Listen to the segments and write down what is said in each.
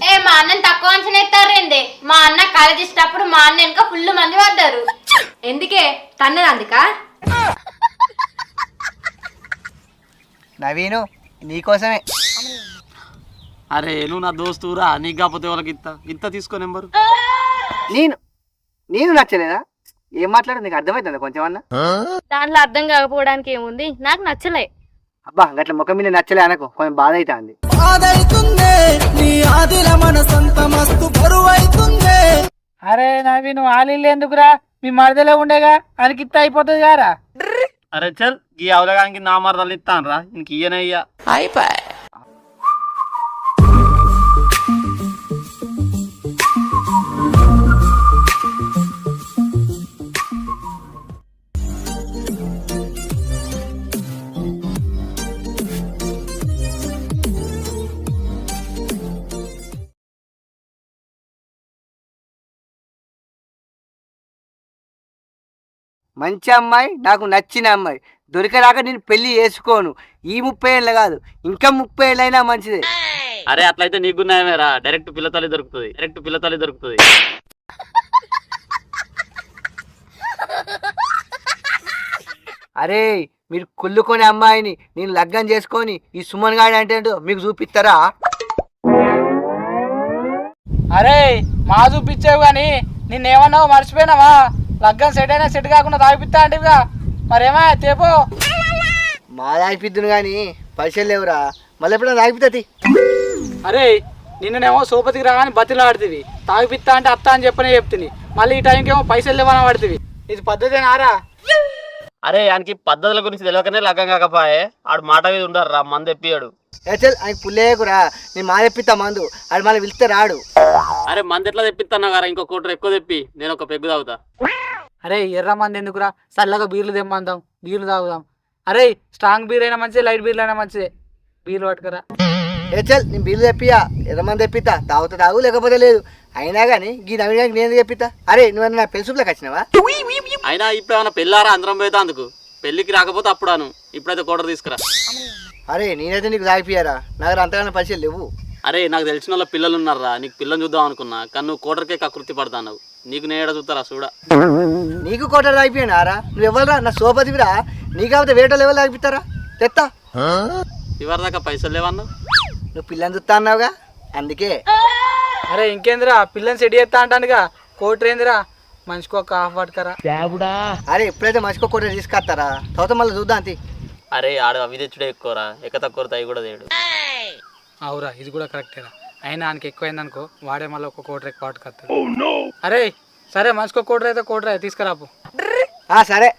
ఏ మా అన్నని తక్కువ అంచనా ఎత్తారేంది? మా అన్న కాలేజ్ ఇచ్చేటప్పుడు మా అన్న వెనక ఫుల్ మంది పడ్డారు. ఎందుకే తన్నది అందుక? నవీను నీకోసమే. అరే నువ్వు నా దోస్తురా, నీకు కాకపోతే వాళ్ళకి ఇంత తీసుకో నెంబరు. నేను నచ్చలేదా? ఏం మాట్లాడు, నీకు అర్థమవుతుందా కొంచెం అన్న? దాంట్లో అర్థం కాకపోవడానికి ఏముంది, నాకు నచ్చలే. అబ్బా గట్ల ముఖం మీద నచ్చలే అనకు, కొంచెం బాధ అవుతుంది. అరే నవీన్ ఆలీలు ఎందుకురా, మీ మరదలే ఉండేగా అనికిత్త అయిపోతుంది కారా. అరే చల్ ఈ అవలగానికి నా మరదలు ఇస్తాను రా, ఇంక ఇయ్యనయ్యా. మంచి అమ్మాయి, నాకు నచ్చిన అమ్మాయి దొరికేదాకా నేను పెళ్లి చేసుకోను. ఈ 30 ఏళ్ళు కాదు, ఇంకా 30 ఏళ్ళైనా మంచిదే. అరే అట్లయితే నీకున్నాయమేరా, డైరెక్ట్ పిల్లతల్లి దొరుకుతుంది. అరే మీరు కుళ్ళుకొని అమ్మాయిని నేను లగ్గం చేసుకొని ఈ సుమన్ గాడి అంటే ఏంటో మీకు చూపిస్తారా? అరే మా చూపించావు కానీ నిన్నేమన్నావు మర్చిపోయినావా? లగ్గం సెట్ అయినా సెట్ కాకుండా తాగిపిస్తా అంటేగా, మరేమా తేపో. మా తాగిపిద్దును కానీ పైసలు లేవురా, మళ్ళీ ఎప్పుడైనా తాగిపిస్తుంది. అరే నిన్ననేమో సోపతికి రాగానే బతిలాడుతుంది, తాగిపిస్తా అంటే అత్త అని చెప్తుంది. మళ్ళీ ఈ టైంకి ఏమో పైసలు లేవని పడుతుంది. ఇది పద్ధతేనారా? అరే ఆయనకి పద్ధతుల గురించి తెలియకనే లగ్గం కాకపోయే, ఆడు మాట మీద ఉండరు రా, మంది ఎప్పియాడు. చల్ ఆయనకి పుల్లేకురా, నేను మా తెప్పిస్తా మందు, ఆడు మళ్ళీ వెళ్తే రాడు. అరే మంది ఎట్లా తెప్పిస్తాను కదా, ఇంకో కోటర్ ఎక్కువ తెప్పి నేను ఒక పెగ్గు తాగుతా. అరే ఎర్ర మంది ఎందుకురా, చల్లగా బీర్లు తెమ్మందాం, బీర్లు తాగుదాం. అరే స్ట్రాంగ్ బీర్ అయినా మంచిదే, లైట్ బీర్లు అయినా మంచిదే, బీర్లు పట్టుకురా. చల్ నేను బిల్లు తెప్పియా, ఎర్రమంది తెప్పిస్తా, తాగుతా తాగు లేకపోతే లేదు. అయినా కానీ ఈ నవీనానికి నేను తెప్పిస్తా. అరే నువ్వు నా పెళ్లికి వచ్చినావా? అయినా ఇప్పుడు ఏమైనా పెళ్ళారా అందరం పోతా, అందుకు పెళ్ళికి రాకపోతే అప్పుడాను, ఇప్పుడైతే కోటర్ తీసుకురా. అరే నేనైతే నీకు తాగిపోయారా, నాకు అంతగానో పైసలు లేవు. అరే నాకు తెలిసిన వాళ్ళ పిల్లలు ఉన్నారా, నీకు పిల్లని చూద్దాం అనుకున్నా, కానీ నువ్వు కోటర్కే కకృతి పడతావు. నీకు నేను ఏడ చూస్తారా చూడా. నీకు కోటర్ తాగిపోయానారా? నువ్వు ఎవరురా? నా సోపతివిరా, నీకు కాకపోతే వేట లెవెల్ తాగిపిస్తారా? తెత్తా. ఇవరి దాకా పైసలు లేవన్నా, నువ్వు పిల్లని చూస్తా అన్నావుగా అందుకే. అరే ఇంకేందిరా, పిల్లని సెట్ చేస్తా అంటానుగా, కోటర్ ఏందిరా, మనిషికి ఒక హాఫ్ పట్టుకరా. అరే ఎప్పుడైతే మనిషికి కోటర్ తీసుకొస్తారా, తర్వాత మళ్ళీ చూద్దాం అంతే. అరే ఆడు అవి తెచ్చుడే ఎక్కువరా, ఎక్క తక్కువ అవి కూడా తేడు. అవురా ఇది కూడా కరెక్టేరా, అయినా ఆయనకి ఎక్కువైంది అనుకో, వాడే మళ్ళీ ఒక కోటర్ ఎక్కువ పట్టుకొస్తాడు. అరే సరే మనిషికి ఒక కోటర్ అయితే కోటర్ తీసుకురాపు. సరే.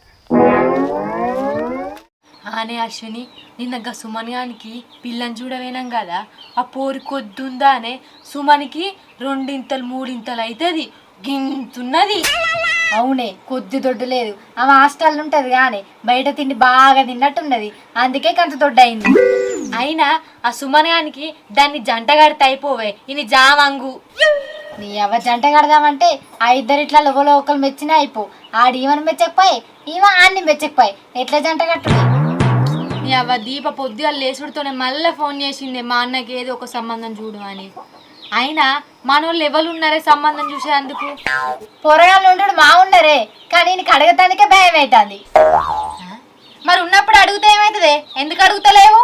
అనే అశ్విని నిన్న సుమన్ గానికి పిల్లని చూడవేనాం కదా, ఆ పోరి కొద్దుందా అనే సుమన్కి 2 ఇంతలు 3 ఇంతలు అవుతుంది, గింతున్నది. అవునే కొద్ది దొడ్డు లేదు, ఆమె హాస్టల్ ఉంటది కానీ బయట తిండి బాగా తిన్నట్టున్నది, అందుకే కంత దొడ్డయింది. అయినా ఆ సుమన్ గానికి దాన్ని జంట కడితే అయిపోవే, ఇది జామంగు. నీ ఎవ జంట కడదామంటే ఆ ఇద్దరు ఇట్లా లోపల ఒకరు మెచ్చినా అయిపో, ఆడు ఈమెను మెచ్చకపోయి ఈమె ఆడిని మెచ్చకపోయి ఎట్లా జంట కట్టుది? నీ అవ్వ దీప పొద్దుగా లేచుడితోనే మళ్ళీ ఫోన్ చేసిండే మా అన్నకి ఏదో ఒక సంబంధం చూడు అని. అయినా మనోళ్ళు ఎవరు ఉన్నారే సంబంధం చూసేందుకు? పొరగాళ్ళు ఉంటాడు మా ఉన్నారే, కానీ నీకు అడగటానికే భయం అవుతుంది. మరి ఉన్నప్పుడు అడిగితే ఏమవుతుంది, ఎందుకు అడుగుతలేవు?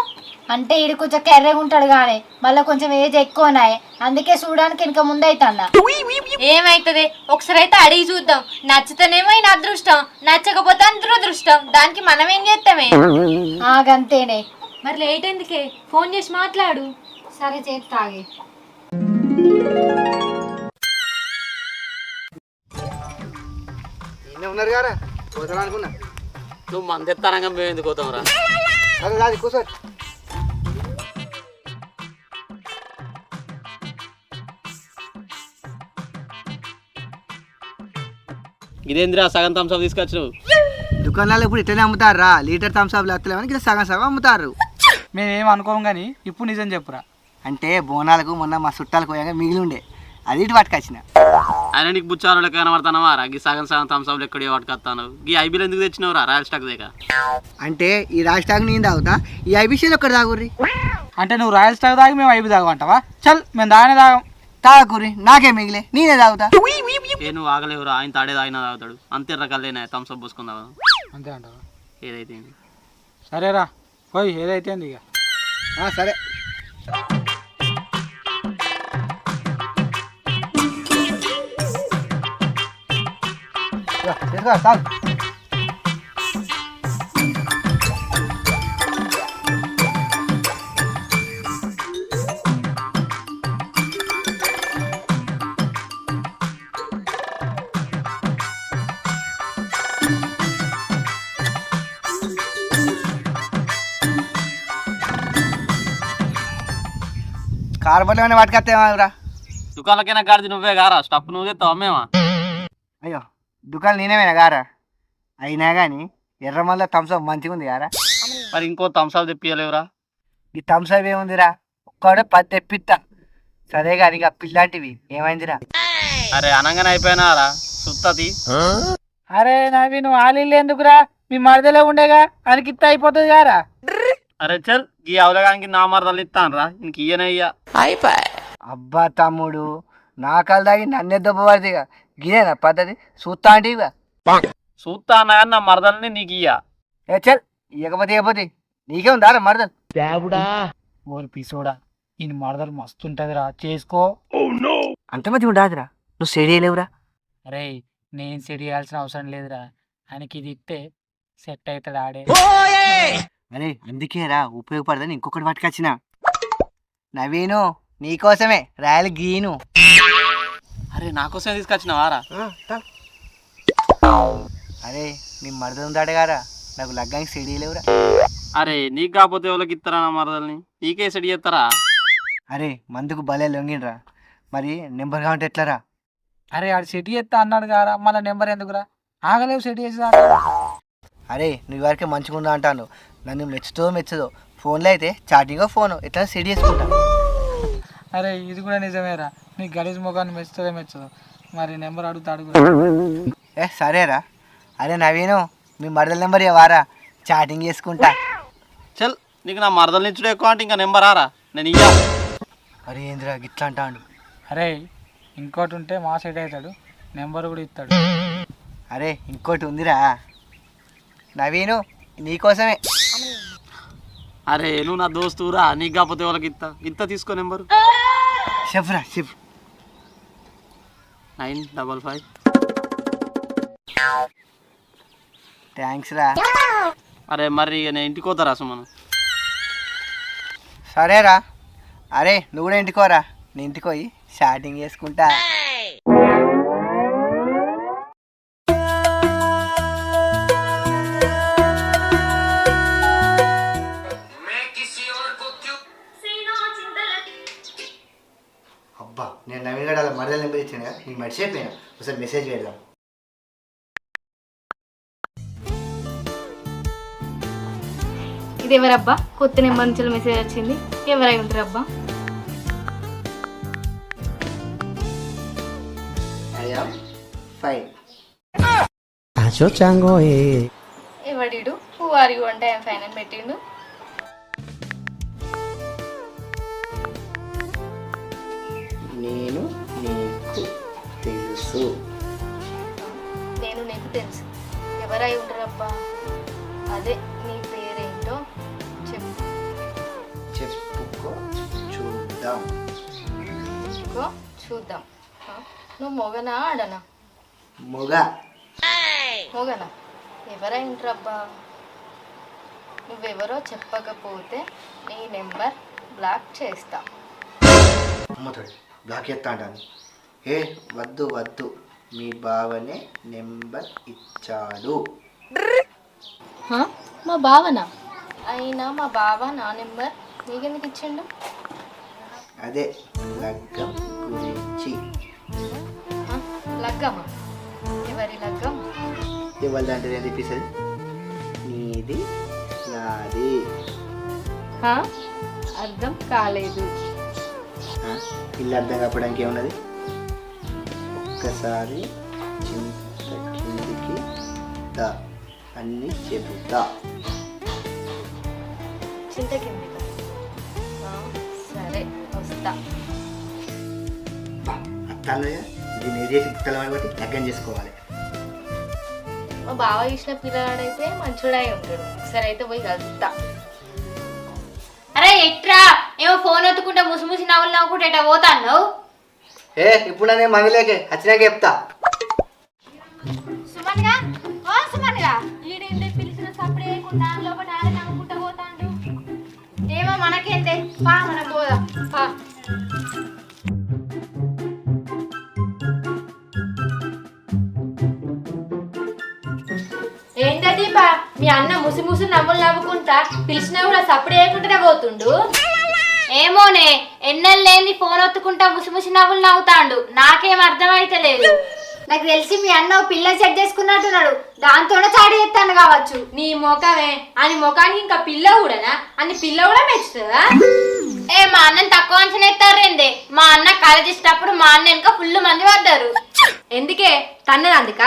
అంటే ఈడు కొంచెం కెర్రగా ఉంటాడు కానీ మళ్ళీ కొంచెం ఏజ్ ఎక్కువనాయి, అందుకే చూడడానికి ఇంకా ముందు అవుతాడా. ఏమైతుంది ఒకసారి అయితే అడిగి చూద్దాం, నచ్చితేనేమో ఈయన అదృష్టం, నచ్చకపోతే దురదృష్టం, దానికి మనం ఏం చేస్తామే. ఆగంతేనే. మరి లేట్ ఎందుకే, ఫోన్ చేసి మాట్లాడు. సరే చేస్తాగే. ఉన్నారు గారా పోతాను అనుకున్నా. నువ్వు మంది ఎత్తానంగా మేము ఎందుకు పోతాంరా? అది కాదు కూర్చో. ఇదేంద్రా సగం థమ్స్అప్ తీసుకొచ్చినావు? దుకాణాలు ఇప్పుడు ఇట్లనే అమ్ముతారా, లీటర్ థమ్స్అప్లు వస్తలేమని ఇక్కడ సగం సగం అమ్ముతారు. మేమేం అనుకోము కానీ ఇప్పుడు నిజం చెప్పురా. అంటే బోనాలకు మొన్న మా చుట్టాలకు పోయాక మిగిలి ఉండే, అది ఇటు పట్టుకొచ్చిన. ఆయన నీకు బుచ్చారులో కనబడతానవా రా? ఈ సగం సగం థమ్స్అప్లు ఎక్కడ పట్టుకొస్తాను? ఈ ఐబీలు ఎందుకు తెచ్చినావు రా, రాయల్ స్టాక్ దేకా? అంటే ఈ రాయల్ స్టాక్ నేను తాగుతా, ఈ ఐబీసీలు ఒక్కడ తాగుర్రి. అంటే నువ్వు రాయల్ స్టాక్ తాగి మేము ఐబీ తాగమంటావా? చల్ మేము దానే తాగం. తాగురి నాకే మిగిలే నేనే తాగుతా. ఏ నువ్వు ఆగలేవురా, ఆయన తాడే తాగినా తాగుతాడు. అంతే రకాలేనా థమ్స్అప్ పోసుకుందావా? అంతే అంటావా? ఏదైతే ఏంది. సరేరా పోయి ఏదైతే ఇక. సరే తాగు. కారు బట్టలు ఏమైనా పట్టుకొస్తావా? దుకాణాలకైనా గాడిది నువ్వే గారా, స్టప్ నువ్వు తెస్తావు అమ్మేమా? అయ్యో దుకాణం నేనేమైనా గారా? అయినా కానీ ఎర్రమల్ల థమ్స్అప్ మంచిగా ఉంది గారా. మరి ఇంకో థమ్స్అప్ తెప్పియలేవురా? ఈ థమ్స్అప్ ఏముందిరా, ఒక్కడే 10 తెప్పిస్తా. సరే కానీ ఇక పిల్లాంటివి ఏమైందిరా? అరే అనగానే అయిపోయినారా సుత్తది. అరే నవీన్ ఆలీలు ఎందుకురా, మీ మరదలే ఉండేగా అనికిత్త అయిపోతుంది కారా. అరే చల్ ఈ అవలగానికి నా మరదలు ఇస్తాను రా, ఇంక ఇయ్యనయ్యా. అబ్బా తమ్ముడు నా కాలు తాగి నన్నే దెబ్బ పడితేగా గిదేనా పద్ధతి? చూస్తా అంటే ఇక చూస్తా అన్నా కానీ నా మరదల్ని నీకు ఇయ్యా. ఏ చల్ ఇవ్వకపోతే ఇవ్వకపోతే నీకే ఉందారా మరదలు? ఓరి పిసోడా ఈయన మరదలు మస్తు ఉంటదిరా, చేసుకో. అంత మంచిగా ఉండదురా, నువ్వు సెడి లేవురా. అరే నేను సెట్ చేయాల్సిన అవసరం లేదురా, ఆయనకి ఇది ఇస్తే సెట్ అవుతాడు ఆడే. అరే అందుకేరా ఉపయోగపడదని ఇంకొకటి పట్టుకొచ్చిన. నవీను నీకోసమే రాయల్ గీను. అరే నాకోసమే తీసుకొచ్చినవారా? అరే నీ మరదలు ఉందాడు గారా, నాకు లగ్గానికి సెడి లేవురా. అరే నీకు కాకపోతే ఎవరికి ఇస్తారా నా మరదల్ని? నీకే సెట్ చేస్తారా? అరే మందుకు భలే లొంగినరా, మరి నెంబర్ కావంటే ఎట్లరా? అరే ఆడు సెట్ చేస్తా అన్నాడు కారా, మళ్ళీ నెంబర్ ఎందుకురా? ఆగలేవు సెట్ చేసి. అరే నువ్వు వరకే మంచిగా ఉందా అంటాను, నన్ను మెచ్చదో ఫోన్లో అయితే చాటింగో ఫోను ఎట్లా సెట్ చేసుకుంటా. అరే ఇది కూడా నిజమేరా, నీ గలీజ్ ముఖాన్ని మెచ్చదో మరి నెంబర్ అడుగుతాడు. ఏ సరేరా. అరే నవీను మీ మరదల నెంబర్ ఇవ్వారా, చాటింగ్ చేసుకుంటా. చల్ నీకు నా మరదలు ఇచ్చుడు ఎక్కువ అంటే ఇంకా నెంబర్ ఆరా నేను ఇయ్యా. అరే ఏంద్రా గిట్లా అంటాడు? అరే ఇంకోటి ఉంటే మా సెట్ అవుతాడు, నెంబర్ కూడా ఇస్తాడు. అరే ఇంకోటి ఉందిరా నవీను నీకోసమే. అరే నువ్వు నా దోస్తురా, నీకు కాకపోతే వాళ్ళకి ఇంత తీసుకో నెంబరు. చెప్పురా చెప్పు. 955. థ్యాంక్స్ రా. అరే మరి నేను ఇంటికి పోతారా సుమను? సరేరా. అరే నువ్వు కూడా ఇంటికోరా, నేను ఇంటికి పోయి షాటింగ్ చేసుకుంటా. అబ్బా నేను నవీన్ గడ అలా మరదల నెంబర్ ఇచ్చాను కదా, నీకు మర్చిపోయినా, ఒకసారి మెసేజ్ పెడదాం. ఇది ఎవరబ్బా? కొత్త నెంబర్ నుంచి మెసేజ్ వచ్చింది, ఎవరై ఉంటారబ్బా? ఎవడిడు హూ ఆర్ యు అంటే ఐఎమ్ ఫైన్ అని పెట్టిండు. నేను నీకు తెలుసు. నేను నీకు తెలుసు, ఎవరై ఉంటారబ్బా? అదే నీ పేరేంటో చెప్పు. చెప్పుకో చూద్దాం. చెప్పుకో చూద్దాం. నువ్వు మొగనా ఆడనా? మొగ. మొగనా? ఎవరై ఉంటారబ్బా? నువ్వెవరో చెప్పకపోతే నీ నెంబర్ బ్లాక్ చేస్తా. అమ్మతోడు బ్లాక్ చేస్తా అంటాను. ఏ వద్దు వద్దు, మీ బావనే నెంబర్ ఇచ్చాడు. మా బావనా? అయినా మా బావ నా నెంబర్ నీకెందుకు ఇచ్చిండు? అదే లగ్గం గురించి. లగ్గమా? ఎవరి లగ్గం? ఇవ్వాలంటే నేను ఇప్పిస్తుంది. నీది నాది. అర్థం కాలేదు. ఇల్లు అర్థం కావడానికి ఏమున్నది? ఒక్కసారి చింత కిందికి దా అన్ని చెబుతా. చింత కిందికి? సరే వస్తా. అత్తాను ఇది నేను చేసి పుట్టలు కాబట్టి లగ్గం చేసుకోవాలి. మా బావ చూసిన పిల్లగాడైతే మంచోడై ఉంటాడు. సరే అయితే పోయి కలుస్తా. అరే ఎట్రా ఏమో ఫోన్ ఒత్తుకుంటే ముసి నవ్వులు నవ్వుకుంటే ఎట్లా పోతాను? ఇప్పుడు నేను మందులేకే వచ్చినాక చెప్తా. సుమన్గా ఓ సుమన్గా ఈడేంటే పిలిచిన సప్పుడు చేయకుండా లోపల ఆడ నవ్వుకుంటా పోతాండు. ఏమో మనకేంటే పా మనం పోదాం పా. ఏంటో దీపా మీ అన్న ముసి నవ్వులు నవ్వుకుంటా పిలిచినా కూడా సప్పుడు చేయకుండానే పోతుండు. ఏమోనే ఎన్నెళ్ళు లేని ఫోన్ ఒత్తుకుంటా ముసి నవ్వులు నవ్వుతాండు. నాకేం అర్థమైతే లేదు. నాకు తెలిసి మీ అన్న ఓ పిల్ల సెట్ చేసుకున్నట్టున్నాడు. దాంతోనే చాడి చేస్తాను కావచ్చు. నీ ముఖమే అని ముఖానికి ఇంకా పిల్ల కూడానా? అని పిల్ల కూడా మెచ్చుతుందా? మా అన్నని తక్కువ అంచనా ఎత్తారేందే? మా అన్న కాలేజ్ ఇచ్చేటప్పుడు మా అన్న వెనక ఫుల్ మంది పడ్డారు. ఎందుకే తన్నది అందుక?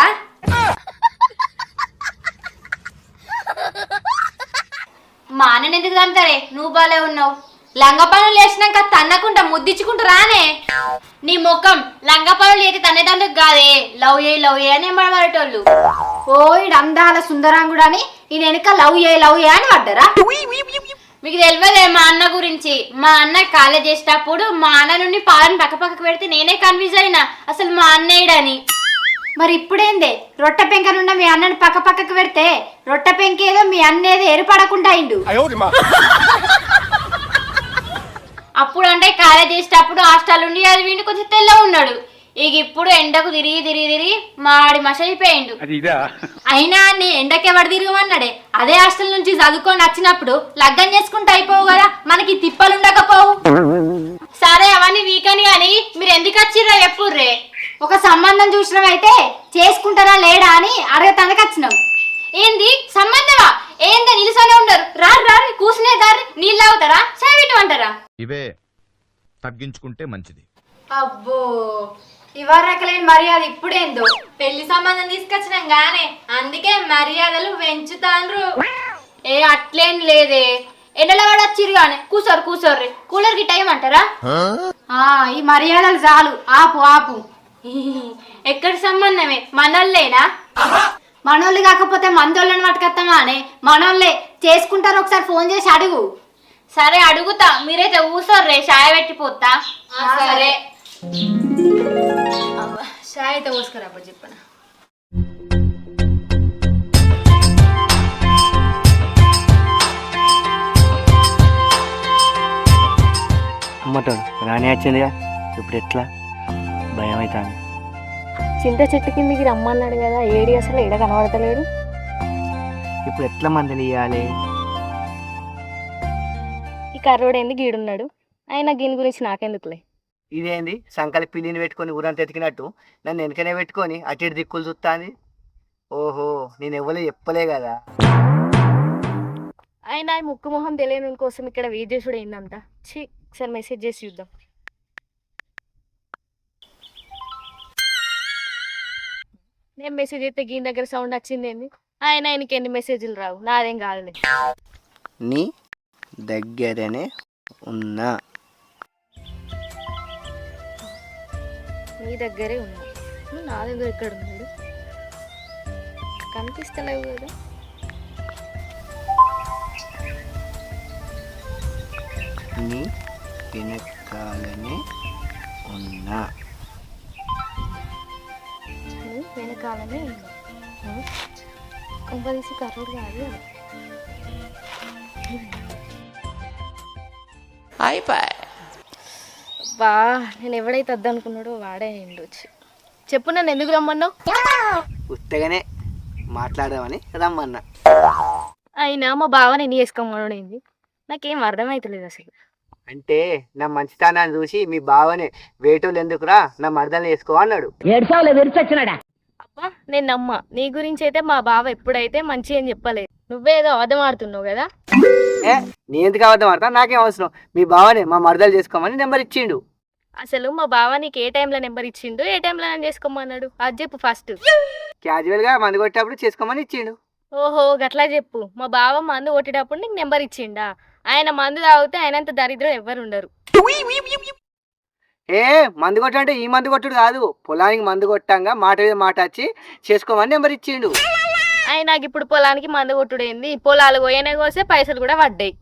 మా అన్నని ఎందుకు తంటారే? నువ్వు బాలే ఉన్నావు. లంగ పనులు వేసినాక తన్నకుండా ముద్దిచ్చుకుంటూ రానే. నీ ముఖం లంగ పనులు అయితే తనేదందుకు కాదే. లవ్ ఏ అని పడేటోళ్ళు. ఓ ఈడు అందాల సుందరాంగుడు అని ఈయన వెనక లవ్ ఏ అని పడ్డారా? మీకు తెలియదే మా అన్న గురించి. మా అన్న కాలేజ్ చేసేటప్పుడు మా అన్న నుండి పాలను పక్కకు పెడితే నేనే కన్ఫ్యూజ్ అయినా అసలు మా అన్నయ్యడని. మరి ఇప్పుడేందే రొట్టె పెంకనున్న మీ అన్నని పక్కకు పెడితే రొట్టె పెంకేదో మీ అన్నేదో ఏర్పడకుండా అయిండు. అప్పుడు అంటే కాలేజ్ చేసేటప్పుడు హాస్టల్ ఉండి అది వీడిని కొంచెం తెల్ల ఉన్నాడు. ఇక ఇప్పుడు ఎండకు తిరిగి మాడి మసైపోయిండు. అయినా నీ ఎండకెవడు తిరగమన్నాడే? అదే హాస్టల్ నుంచి చదువుకొని వచ్చినప్పుడు లగ్గం చేసుకుంటే అయిపోవు కదా, మనకి తిప్పలు ఉండకపోవు. సరే అవన్నీ వీకని గాని మీరు ఎందుకు వచ్చిర్రా ఎప్పుడురే? ఒక సంబంధం చూసినాం అయితే చేసుకుంటారా లేడా అని అడగటానికి వచ్చినాం. ఏంది సంబంధమా? ఏంది నిలుసనే ఉండరు? రారు కూసునే దారి నీళ్ళు అవుతారా సేవిటమంటారా? ఇవే తగ్గించుకుంటే మంచిది. అబ్బో ఇవరకలేని మర్యాద ఇప్పుడేందో. పెళ్లి సంబంధం తీసుకొచ్చినాం గానే అందుకే మర్యాదలు పెంచుతాండ్రు. అట్లేం లేదే. ఎండల వాడు వచ్చిర్రు కానీ కూసోర్రి కూలర్ కి టైం అంటారా? ఈ మర్యాదలు చాలు. ఆపు ఎక్కడి సంబంధమే? మనోళ్ళేనా? మనోళ్ళు కాకపోతే మందోళ్ళని పట్టుకొస్తామా అనే? మనోళ్ళే చేసుకుంటారు. ఒకసారి ఫోన్ చేసి అడుగు. సరే అడుగుతా. మీరైతే ఊసోర్రే చాయ్ పెట్టిపోతా. సరే చాయ్ అయితే పోసుకురాబో చెప్పనా. అమ్మటోడు రాని వచ్చిందిగా, ఇప్పుడు ఎట్లా? భయం అవుతాను. చింత చెట్టు కిందికి రమ్మన్నాడు కదా, ఏడి అసలు ఎడ కనబడతలేడు. ఇప్పుడు ఎట్లా మందిని ఇవ్వాలి? ఈ కర్రోడు ఎందుకు గీడున్నాడు? అయినా దీని గురించి నాకెందుకులే. ఇదేంది సంకలి పిల్లిని పెట్టుకొని ఊరంతా ఎతికినట్టు నన్ను వెనకనే పెట్టుకొని అటు ఇటు దిక్కులు చూస్తాంది. ఓహో నేను ఎవరో చెప్పలే కదా. అయినా ఈ ముక్కు మొహం తెలియని కోసం ఇక్కడ వెయిట్ చేసుడు ఏందంట. ఒకసారి మెసేజ్ చేసి చూద్దాం. నేను మెసేజ్ అయితే గీని దగ్గర సౌండ్ వచ్చింది ఏంది? ఆయనకి ఎన్ని మెసేజ్లు రావు, నాదేం కాదులే. నీ దగ్గరనే ఉన్నా. నీ దగ్గరే ఉన్నా. నా దగ్గర ఎక్కడ ఉన్నాడు? కనిపిస్తలేవు కదా. నీ వెనకాలనే ఉన్నా. వెనకాలనే ఉన్నా. కొంపదీసి కర్రోడు కాదు. బా నేను ఎవడైతే వద్దనుకున్నాడో వాడే ఉండొచ్చు. చెప్పు నన్ను ఎందుకు రమ్మన్నావు? ఉత్తగానే మాట్లాడదామని రమ్మన్నా. అయినా మా బావ నేను చేసుకోమన్నాడేంది? నాకేం అర్థమవుతలేదు అసలు. అంటే నా మంచితనాన్ని చూసి మీ బావనే వేటోళ్ళు ఎందుకురా నా మరదలు వేసుకో అన్నాడు. అబ్బా నేను నమ్మ. నీ గురించి అయితే మా బావ ఎప్పుడైతే మంచి అని చెప్పలేదు. నువ్వేదో అబద్ధం ఆడుతున్నావు కదా. నీ ఎందుకు అబద్ధం ఆడతా? నాకేం అవసరం? మీ బావనే మా మరదలు చేసుకోమని నెంబర్ ఇచ్చిండు. అసలు మా బావ నీకు ఏ టైంలో నెంబర్ ఇచ్చిండు, ఏ టైంలో నేను చేసుకోమన్నాడు అది చెప్పు ఫస్ట్. క్యాజువల్ గా మందు కొట్టేటప్పుడు చేసుకోమని ఇచ్చిండు. ఓహో గట్లా చెప్పు. మా బావ మందు కొట్టేటప్పుడు నీకు నెంబర్ ఇచ్చిండా? ఆయన మందు తాగితే ఆయనంత దరిద్రం ఎవ్వరు ఉండరు. ఏ మందు కొట్టు అంటే ఈ మందు కొట్టుడు కాదు, పొలానికి మందు కొట్టంగా మాట మీద మాట వచ్చి చేసుకోమని నెంబర్ ఇచ్చిండు. అయి నాకు ఇప్పుడు పొలానికి మందు కొట్టుడైంది, పొలాలు పోయనే కోసే పైసలు కూడా పడ్డాయి.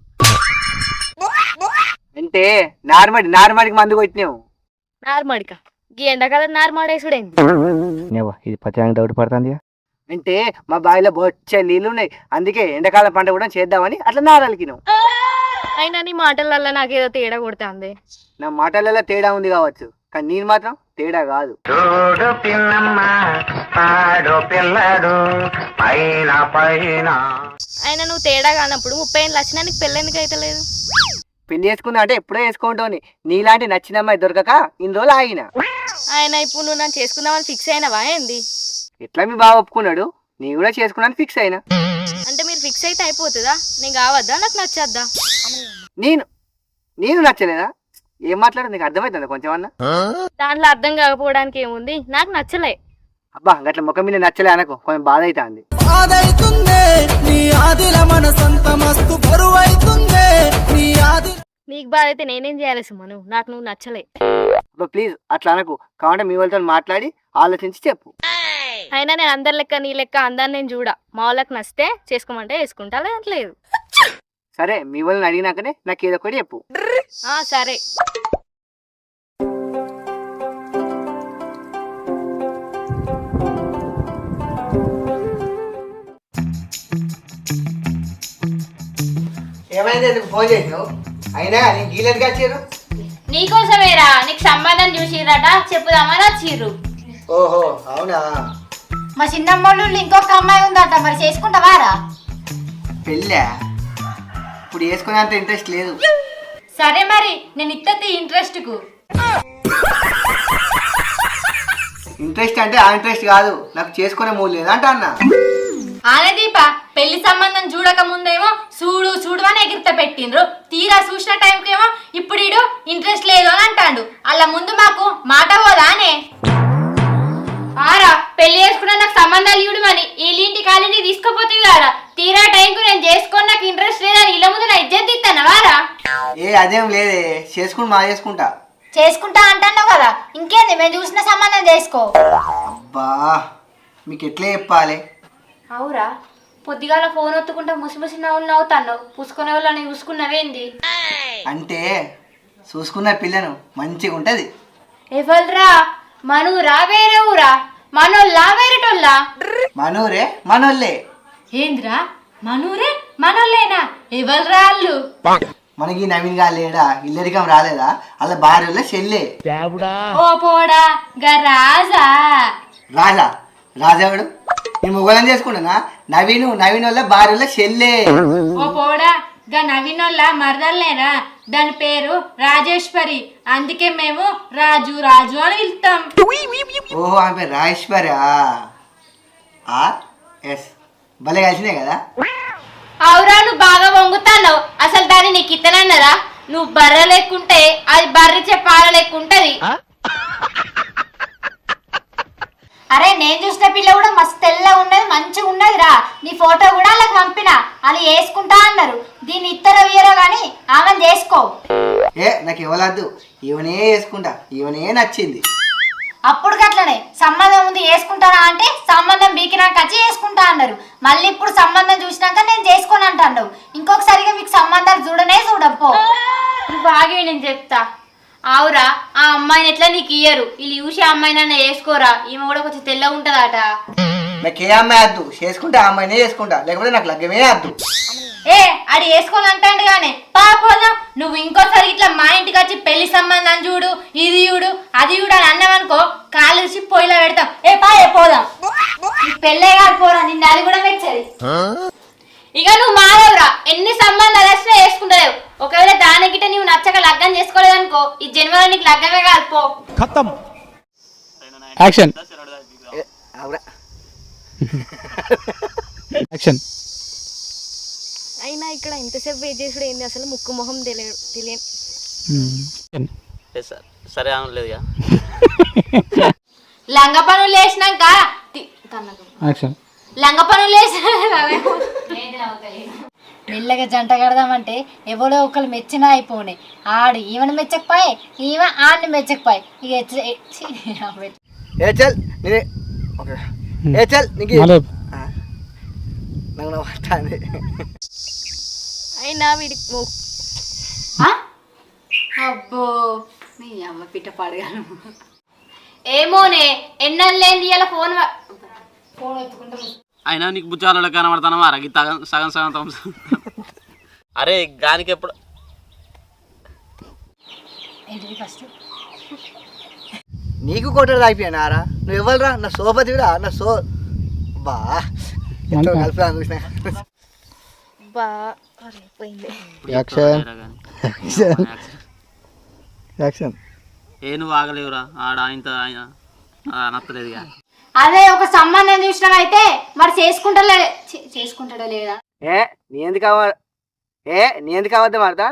అంటే నార్మడికి మందు కొట్టినావు. నార్మడిక గీ ఎండాకాలం నార్మడేసుడైంది. ఇది పచ్చడానికి డౌట్ పడుతుంది. అంటే మా బావిలో బొచ్చే నీళ్ళు ఉన్నాయి, అందుకే ఎండాకాలం పంట కూడా చేద్దామని అట్లా నారలికినావు. అయినా నీ మాటలల్లో నాకేదో తేడా కొడుతుంది. నా మాటలలో తేడా ఉంది కావచ్చు, కానీ నేను మాత్రం తేడా కాదు. అయినా నువ్వు తేడా కానప్పుడు 30 ఏళ్ళు వచ్చినా నీకు పెళ్ళి ఎందుకు అయితలేదు? పెళ్లి చేసుకున్నా అంటే ఎప్పుడో చేసుకుంటావు. నీలాంటి నచ్చిన అమ్మాయి దొరకక ఇన్ని రోజులు ఆగిన. ఆయన ఇప్పుడు నువ్వు నన్ను చేసుకుందామని ఫిక్స్ అయినవా ఏంది? ఎట్లా మీ బావ ఒప్పుకున్నాడు, నీ కూడా చేసుకున్నాను ఫిక్స్ అయినా. అంటే మీరు ఫిక్స్ అయితే అయిపోతుందా? నేను కావద్దా, నాకు నచ్చద్దా? నేను నచ్చలేదా? ఏం మాట్లాడు, నీకు అర్థమవుతుందా కొంచెం అన్న? దాంట్లో అర్థం కాకపోవడానికి ఏముంది, నాకు నచ్చలే. అబ్బా గట్ల ముఖం మీద నచ్చలే అనకు, కొంచెం బాధ అవుతుంది. నీకు బాధ అయితే నేనేం చేయాలి సుమను? నాకు నువ్వు నచ్చలే. అబ్బా ప్లీజ్ అట్లా అనకు, కావాలంటే మీ వాళ్ళతో మాట్లాడి ఆలోచించి చెప్పు. అయినా నేను అందరి లెక్క నీ లెక్క అందరిని నేను చూడ, మా వాళ్ళకి నచ్చితే చేసుకోమంటే వేసుకుంటా, లేదు. సరే మీ వాళ్ళని అడిగినాకనే నాకు ఏదో ఒకటి చెప్పు. సరే. ఏమైంది, ఎందుకు ఫోన్ చేసినావు? అయినా నేను గీలెందుకు వచ్చారు? నీకోసమేరా, నీకు సంబంధం చూసిరట చెప్పుదామని వచ్చిర్రు. ఓహో అవునా. మా చిన్నమ్మోళ్ళు ఇంకొక అమ్మాయి ఉందట, మరి చేసుకుంటావారా? పెళ్ళా? ఇప్పుడు వేసుకునేంత ఇంట్రెస్ట్ లేదు. సరే మరి నేను ఇత్తది ఇంట్రెస్ట్కు. ఇంట్రెస్ట్ అంటే ఆ ఇంట్రెస్ట్ కాదు, నాకు చేసుకునే మూడు లేదా అంట అన్న. ఆనే దీప పెళ్లి సంబంధం చూడక ముందేమో చూడు చూడు అని ఎగిరిత పెట్టిండ్రు, తీరా చూసిన టైంకేమో ఇప్పుడు ఈడు ఇంట్రెస్ట్ లేదు అని అంటాడు. అలా ముందు మాకు మాట పోదానే? ఆరా పెళ్లి చేసుకున్నా నాకు సంబంధాలు ఇవ్వడమని వీళ్ళింటి కాలిని తీసుకుపోతుంది కారా, తీరా టైంకు నేను చేసుకుని నాకు ఇంట్రెస్ట్ లేదని ఇళ్ళ ముందు నా ఇజ్జత్ తీస్తాను వారా. అదేం లేదే, చేసుకుంటా చేసుకుంటా అంటాను కదా, ఇంకేంది మేము చూసిన సంబంధం చేసుకో. అబ్బా మీకు ఎట్లా చెప్పాలి? అవురా పొద్దుగాల ఫోన్ ఒత్తుకుంటా ముసిముసి నవ్వులు నవ్వుతాను, పూసుకునే వాళ్ళని చూసుకున్నావేంది? అంటే చూసుకున్న పిల్లను మంచిగా ఉంటది. ఎవల్రా? మనూరా వేరే ఊరా? మనోళ్ళా వేరేటోళ్ళా? మనూరే మనోళ్ళే. ఏంద్రా మనూరే మనోళ్ళేనా? ఎవరు రాళ్ళు? మనకి నవీన్ గా లేడా, ఇల్లరికం రాలేదా, అలా భార్య చెల్లె. ఓ పోడా గా రాజా. రాజావుడు నేను మొగలని చేసుకుంటున్నా, నవీన్ వాళ్ళ భార్య చెల్లె. ఓ పోడా గా నవీనోళ్ళ మరదల్లేనా? దాని పేరు రాజేశ్వరి, అందుకే మేము రాజు రాజు అని పిలుస్తాం. ఓహో ఆమె పేరు రాజేశ్వరి. భలే కలిసినాయి కదా. అవురా నువ్వు బాగా వంగుతావు, అసలు దాన్ని నీకు ఇతనన్నారా? నువ్వు బర్ర లేకుంటే అది బర్రె పాల లేకుంటది. అరే నేను చూసిన పిల్ల కూడా మస్తు తెల్లగా ఉన్నది, మంచిగా ఉన్నది రా. నీ ఫోటో కూడా వాళ్ళకి పంపిన, వాళ్ళు వేసుకుంటా అన్నారు. దీన్ని ఇద్దరు ఇయ్యరో గాని ఆమె చేసుకో. నాకు ఇవ్వలేదు, ఇవనే వేసుకుంటా, ఇవనే నచ్చింది. అప్పుడు అట్లనే సంబంధం ఉంది వేసుకుంటారా అంటే సంబంధం బీకినాక వచ్చి వేసుకుంటా అన్నారు. మళ్ళీ ఇప్పుడు సంబంధం చూసినాక నేను చేసుకోను అంటాను. ఇంకొకసారిగా మీకు సంబంధాలు చూడపో. నువ్వు ఆగి నేను చెప్తా. ఆవురా ఆ అమ్మాయిని ఎట్లా నీకు ఇయ్యరు, వీళ్ళు చూసి ఆ అమ్మాయినన్నా వేసుకోరా, ఈమె కూడా కొంచెం తెల్లగా ఉంటదట. నాకు ఏ అమ్మాయి వద్దు, చేసుకుంటే ఆ అమ్మాయినే చేసుకుంటా, లేకపోతే నాకు లగ్గమే వద్దు. అది వేసుకోని అంటాడు గానే పాపోదాం. నువ్వు ఇంకోసారి ఇట్లా మా ఇంటికి వచ్చి పెళ్లి సంబంధం చూడు, ఇది చూడు అది చూడు అని అన్నావనుకో కాలేసి పొయ్యిలో పెడతాం. పోదాం. పెళ్ళే కాదు పోరా, నిన్న అది కూడా మెచ్చది. ఇక నువ్వు మారవురా, ఎన్ని సంబంధాలు వచ్చినా వేసుకుంటలేవు. ఒకవేళ దానికిట నువ్వు నచ్చక లగ్గం చేసుకోలేదనుకో ఈ జన్మలో నీకు లగ్గమే కాదు పో. Action action. అయినా ఇక్కడ ఇంతసేపు వెయిట్ చేసుడు ఏంది, అసలు ముక్కు మొహం తెలియదు. సరే అనలేదుగా. లంగ పనులు వేసినాక యాక్షన్. లంగ పనులు వేసిన మెల్లగా జంట కడదామంటే ఎవడో ఒకరు మెచ్చినా అయిపోనే ఆడు ఈమెను మెచ్చకపోయి ఈమె ఆడిని మెచ్చకపోయి ఇక ఏ చల్ నేనే ఓకే ఏ చల్ నీకు నాకు నవ్వుతుంది అయినా వీడికి అబ్బో నీ అమ్మ పిట్ట పాడగాను ఏమోనే ఎన్నెళ్ళేంది ఇలా ఫోన్ ఎత్తుకుంటా అయినా నీకు బుచ్చాలలో కనబడతానవా రా సగం సగం థమ్సప్ అరే దానికి ఎప్పుడు ఏంటిది ఫస్ట్ నీకు కొట్టడు తాగిపోయానారా నువ్వు ఇవ్వరా నా సోపతివిరా నా బా ఎంతో కలిపి చూసిన యాక్షన్ ఏ నువ్వు ఆగలేవురా ఆడ ఇంత ఆయన నచ్చలేదు ఇక అదే ఒక సంబంధం చూసినాం అయితే మరి చేసుకుంటాడో లేదా నీ ఎందుకు అవ్వద్దు మాడతా